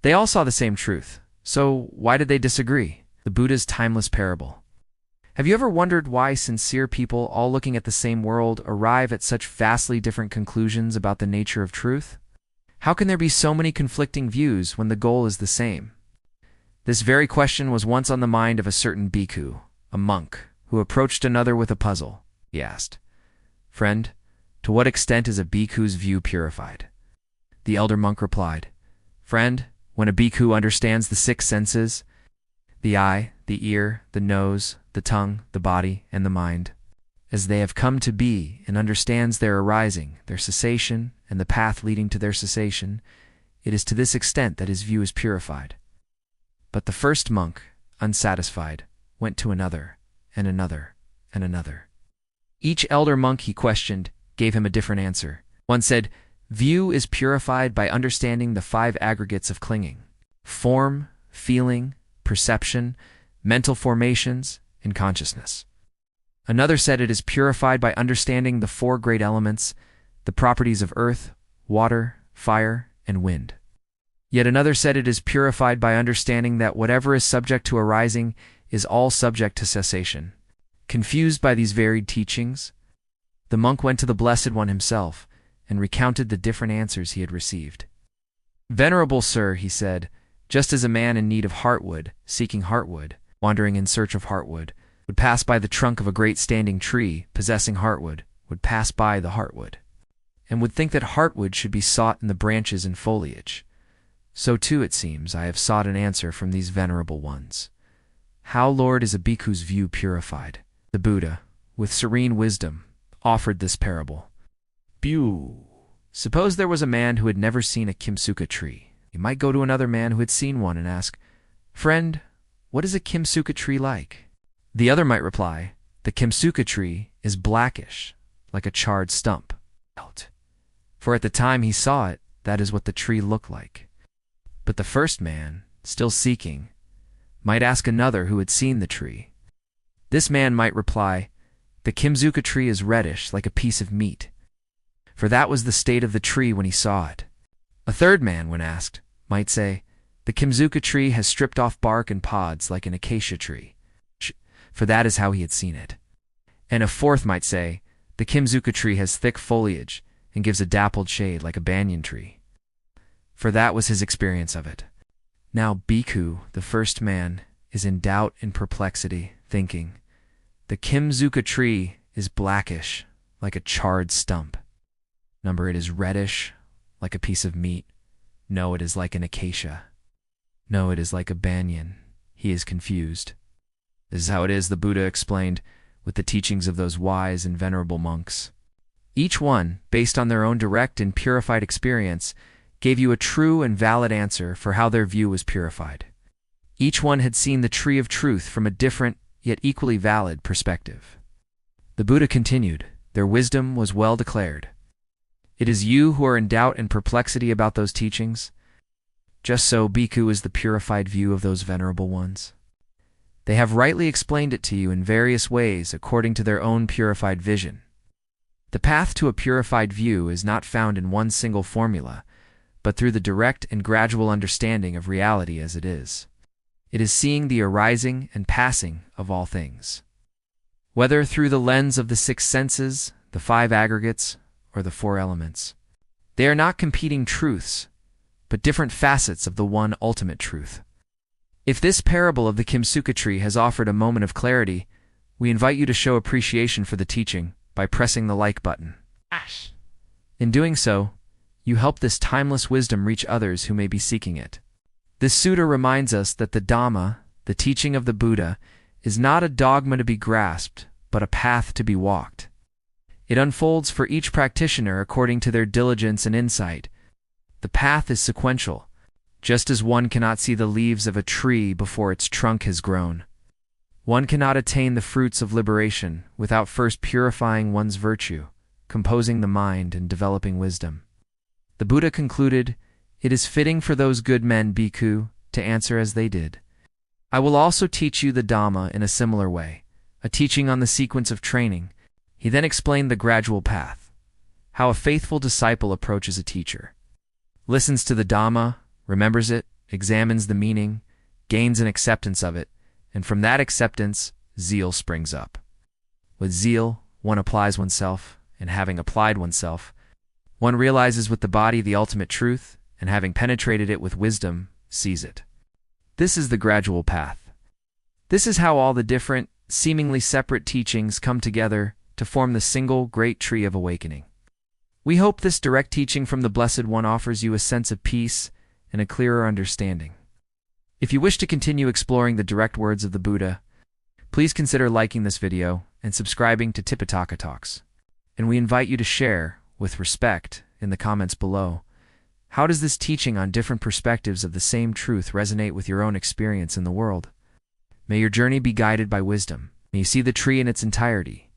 They all saw the same truth. So why did they disagree? The Buddha's timeless parable. Have you ever wondered why sincere people, all looking at the same world, arrive at such vastly different conclusions about the nature of truth? How can there be so many conflicting views when the goal is the same? This very question was once on the mind of a certain bhikkhu, a monk, who approached another with a puzzle. He asked, "Friend, to what extent is a bhikkhu's view purified?" The elder monk replied, "Friend, when a bhikkhu understands the six senses, the eye, the ear, the nose, the tongue, the body, and the mind, as they have come to be, and understands their arising, their cessation, and the path leading to their cessation, it is to this extent that his view is purified." But the first monk, unsatisfied, went to another, and another, and another. Each elder monk he questioned gave him a different answer. One said, "View is purified by understanding the five aggregates of clinging: form, feeling, perception, mental formations, and consciousness." Another said it is purified by understanding the four great elements, the properties of earth, water, fire, and wind. Yet another said it is purified by understanding that whatever is subject to arising is all subject to cessation. Confused by these varied teachings, the monk went to the Blessed One himself and recounted the different answers he had received. "Venerable sir," he said, "just as a man in need of heartwood, seeking heartwood, wandering in search of heartwood, would pass by the trunk of a great standing tree possessing heartwood, would pass by the heartwood, and would think that heartwood should be sought in the branches and foliage, so too, it seems, I have sought an answer from these venerable ones. How, Lord, is a bhikkhu's view purified?" The Buddha, with serene wisdom, offered this parable. Suppose there was a man who had never seen a Kimsuka tree. He might go to another man who had seen one and ask, "Friend, what is a Kimsuka tree like?" The other might reply, "The Kimsuka tree is blackish, like a charred stump." For at the time he saw it, that is what the tree looked like. But the first man, still seeking, might ask another who had seen the tree. This man might reply, "The Kimsuka tree is reddish, like a piece of meat," for that was the state of the tree when he saw it. A third man, when asked, might say, "The Kimsuka tree has stripped off bark and pods like an acacia tree," for that is how he had seen it. And a fourth might say, "The Kimsuka tree has thick foliage and gives a dappled shade like a banyan tree," for that was his experience of it. Now bhikkhu, the first man, is in doubt and perplexity, thinking, "The Kimsuka tree is blackish, like a charred stump. Number, it is reddish, like a piece of meat. No, it is like an acacia. No, it is like a banyan." He is confused. This is how it is, the Buddha explained, with the teachings of those wise and venerable monks. Each one, based on their own direct and purified experience, gave you a true and valid answer for how their view was purified. Each one had seen the tree of truth from a different, yet equally valid perspective. The Buddha continued, "Their wisdom was well declared. It is you who are in doubt and perplexity about those teachings. Just so, bhikkhu is the purified view of those venerable ones. They have rightly explained it to you in various ways according to their own purified vision. The path to a purified view is not found in one single formula, but through the direct and gradual understanding of reality as it is. It is seeing the arising and passing of all things. Whether through the lens of the six senses, the five aggregates, or the four elements. They are not competing truths, but different facets of the one ultimate truth. If this parable of the Kimsuka tree has offered a moment of clarity, we invite you to show appreciation for the teaching by pressing the like button. In doing so, you help this timeless wisdom reach others who may be seeking it. This sutta reminds us that the Dhamma, the teaching of the Buddha, is not a dogma to be grasped, but a path to be walked. It unfolds for each practitioner according to their diligence and insight. The path is sequential, just as one cannot see the leaves of a tree before its trunk has grown. One cannot attain the fruits of liberation without first purifying one's virtue, composing the mind, and developing wisdom. The Buddha concluded, "It is fitting for those good men, bhikkhu, to answer as they did. I will also teach you the Dhamma in a similar way, a teaching on the sequence of training." He then explained the gradual path, how a faithful disciple approaches a teacher, listens to the Dhamma, remembers it, examines the meaning, gains an acceptance of it, and from that acceptance, zeal springs up. With zeal, one applies oneself, and having applied oneself, one realizes with the body the ultimate truth, and having penetrated it with wisdom, sees it. This is the gradual path. This is how all the different, seemingly separate teachings come together to form the single great tree of awakening. We hope this direct teaching from the Blessed One offers you a sense of peace and a clearer understanding. If you wish to continue exploring the direct words of the Buddha, please consider liking this video and subscribing to Tipitaka Talks. And we invite you to share, with respect, in the comments below. How does this teaching on different perspectives of the same truth resonate with your own experience in the world? May your journey be guided by wisdom. May you see the tree in its entirety,